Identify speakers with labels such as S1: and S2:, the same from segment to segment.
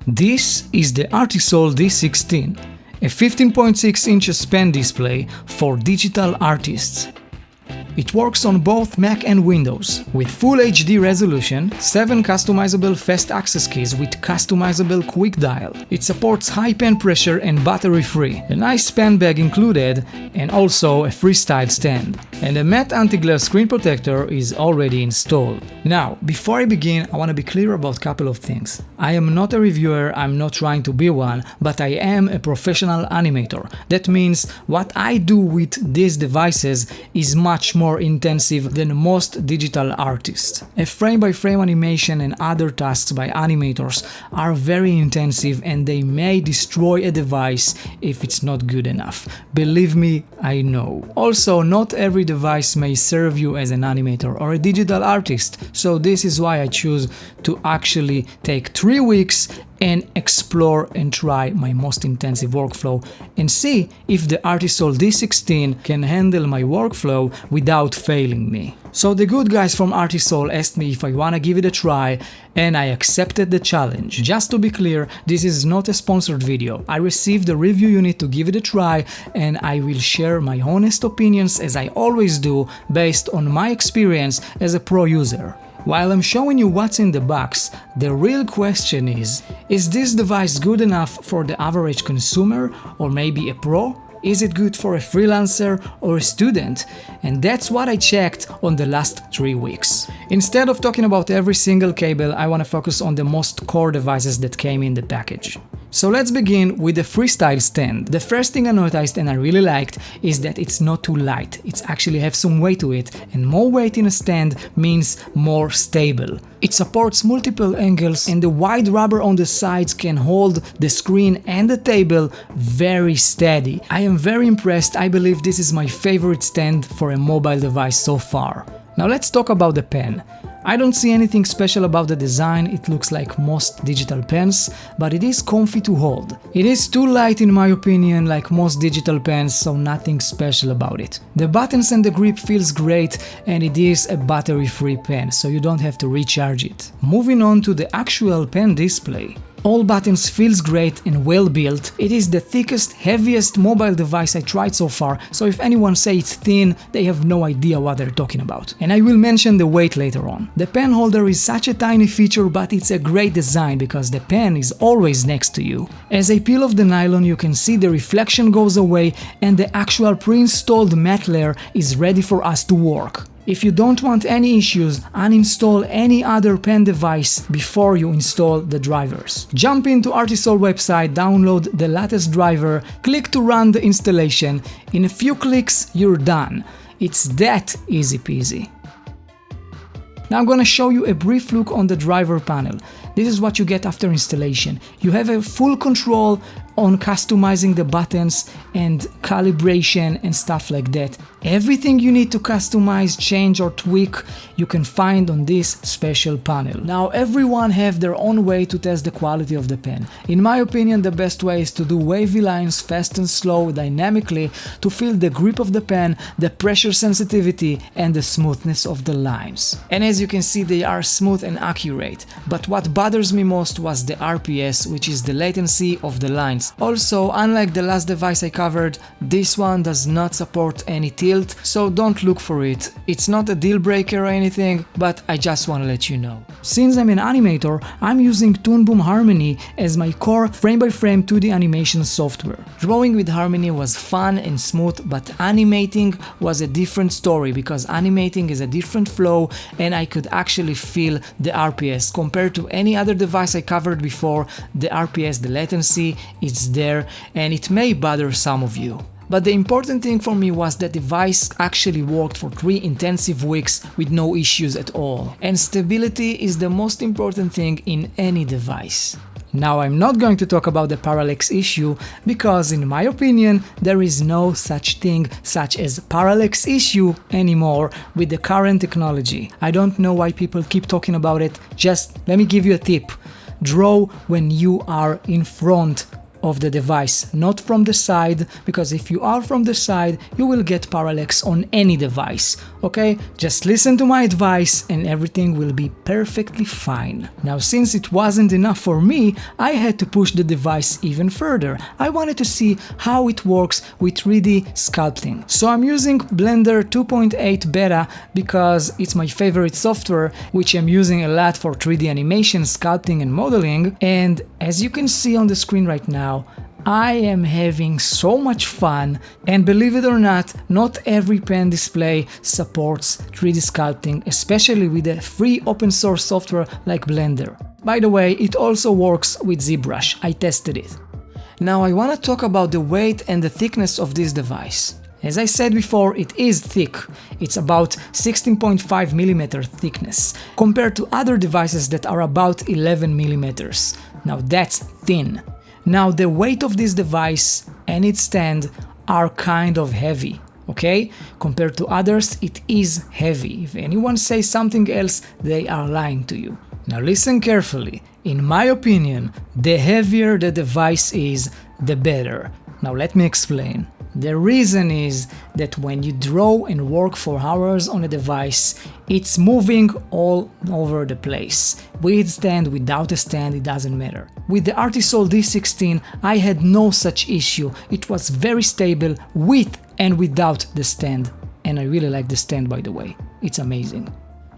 S1: This is the Artisul D16, a 15.6 inches pen display for digital artists. It works on both Mac and Windows, with Full HD resolution, 7 customizable fast access keys with customizable quick dial. It supports high pen pressure and battery-free, a nice pen bag included, and also a freestyle stand. And a matte anti-glare screen protector is already installed. Now, before I begin, I want to be clear about a couple of things. I am not a reviewer, I'm not trying to be one, but I am a professional animator. That means what I do with these devices is much more intensive than most digital artists. A frame-by-frame animation and other tasks by animators are very intensive and they may destroy a device if it's not good enough. Believe me, I know. Also, not every device may serve you as an animator or a digital artist, so this is why I choose to actually take 3 weeks and explore and try my most intensive workflow and see if the Artisul D16 can handle my workflow without failing me. So the good guys from Artisul asked me if I wanna give it a try, and I accepted the challenge. Just to be clear, this is not a sponsored video. I received a review unit to give it a try, and I will share my honest opinions as I always do based on my experience as a pro user. While I'm showing you what's in the box, the real question is this device good enough for the average consumer or maybe a pro? Is it good for a freelancer or a student? And that's what I checked on the last 3 weeks. Instead of talking about every single cable, I want to focus on the most core devices that came in the package. So let's begin with the freestyle stand. The first thing I noticed and I really liked is that it's not too light. It's actually have some weight to it, and more weight in a stand means more stable. It supports multiple angles and the wide rubber on the sides can hold the screen and the table very steady. I am very impressed. I believe this is my favorite stand for a mobile device so far. Now let's talk about the pen. I don't see anything special about the design, it looks like most digital pens, but it is comfy to hold. It is too light in my opinion, like most digital pens, so nothing special about it. The buttons and the grip feels great, and it is a battery-free pen, so you don't have to recharge it. Moving on to the actual pen display. All buttons feels great and well built. It is the thickest, heaviest mobile device I tried so far, so if anyone says it's thin, they have no idea what they're talking about. And I will mention the weight later on. The pen holder is such a tiny feature, but it's a great design because the pen is always next to you. As I peel off the nylon, you can see the reflection goes away and the actual pre-installed matte layer is ready for us to work. If you don't want any issues, uninstall any other pen device before you install the drivers. Jump into Artisul website, download the latest driver, click to run the installation. In a few clicks, you're done. It's that easy peasy. Now I'm gonna show you a brief look on the driver panel. This is what you get after installation. You have a full control on customizing the buttons and calibration and stuff like that. Everything you need to customize, change or tweak, you can find on this special panel. Now everyone have their own way to test the quality of the pen. In my opinion, the best way is to do wavy lines fast and slow dynamically to feel the grip of the pen, the pressure sensitivity and the smoothness of the lines. And as you can see, they are smooth and accurate. But what bothers me most was the RPS, which is the latency of the lines. Also, unlike the last device I covered, this one does not support any tilt, so don't look for it. It's not a deal breaker or anything, but I just want to let you know. Since I'm an animator, I'm using Toon Boom Harmony as my core frame-by-frame 2D animation software. Drawing with Harmony was fun and smooth, but animating was a different story because animating is a different flow and I could actually feel the RPS. Compared to any other device I covered before, the RPS, the latency, it's there and it may bother some of you. But the important thing for me was that the device actually worked for 3 intensive weeks with no issues at all. And stability is the most important thing in any device. Now I'm not going to talk about the parallax issue because in my opinion there is no such thing such as parallax issue anymore with the current technology. I don't know why people keep talking about it. Just let me give you a tip. Draw when you are in front of the device, not from the side, because if you are from the side, you will get parallax on any device. Okay, just listen to my advice and everything will be perfectly fine. Now, since it wasn't enough for me, I had to push the device even further. I wanted to see how it works with 3D sculpting. So I'm using Blender 2.8 Beta because it's my favorite software, which I'm using a lot for 3D animation, sculpting and modeling. And as you can see on the screen right now, I am having so much fun, and believe it or not every pen display supports 3D sculpting, especially with a free open source software like Blender. By the way, it also works with ZBrush, I tested it. Now I want to talk about the weight and the thickness of this device. As I said before, it is thick. It's about 16.5mm thickness, compared to other devices that are about 11mm. Now that's thin. Now the weight of this device and its stand are kind of heavy, okay? Compared to others, it is heavy. If anyone says something else, they are lying to you. Now listen carefully. In my opinion, the heavier the device is, the better. Now let me explain. The reason is that when you draw and work for hours on a device, it's moving all over the place. With stand, without a stand, it doesn't matter. With the Artisul D16, I had no such issue. It was very stable with and without the stand. And I really like the stand, by the way. It's amazing.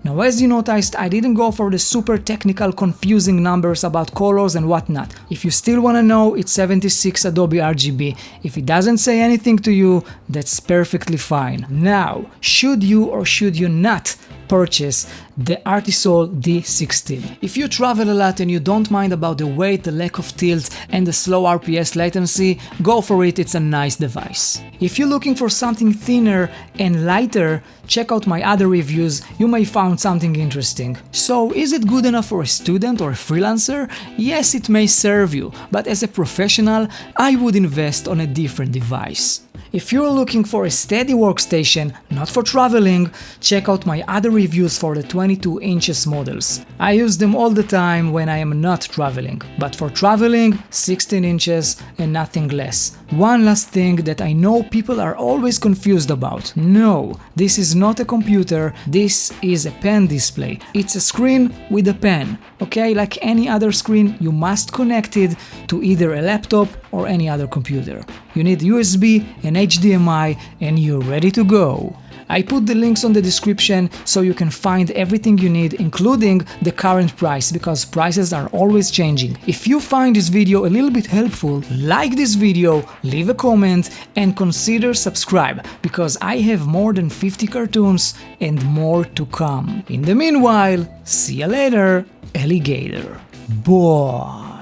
S1: Now, as you noticed, I didn't go for the super technical, confusing numbers about colors and whatnot. If you still want to know, it's 76 Adobe RGB. If it doesn't say anything to you, that's perfectly fine. Now, should you or should you not purchase the Artisul D16? If you travel a lot and you don't mind about the weight, the lack of tilt and the slow RPS latency, go for it, it's a nice device. If you're looking for something thinner and lighter, check out my other reviews, you may find something interesting. So, is it good enough for a student or a freelancer? Yes, it may serve you, but as a professional, I would invest on a different device. If you're looking for a steady workstation, not for traveling, check out my other reviews for the 22 inches models. I use them all the time when I am not traveling, but for traveling, 16 inches and nothing less. One last thing that I know people are always confused about. No, this is not a computer, this is a pen display. It's a screen with a pen. Okay, like any other screen, you must connect it to either a laptop or any other computer. You need USB and HDMI and you're ready to go. I put the links on the description so you can find everything you need, including the current price, because prices are always changing. If you find this video a little bit helpful, like this video, leave a comment and consider subscribe, because I have more than 50 cartoons and more to come. In the meanwhile, see you later, alligator. Boah.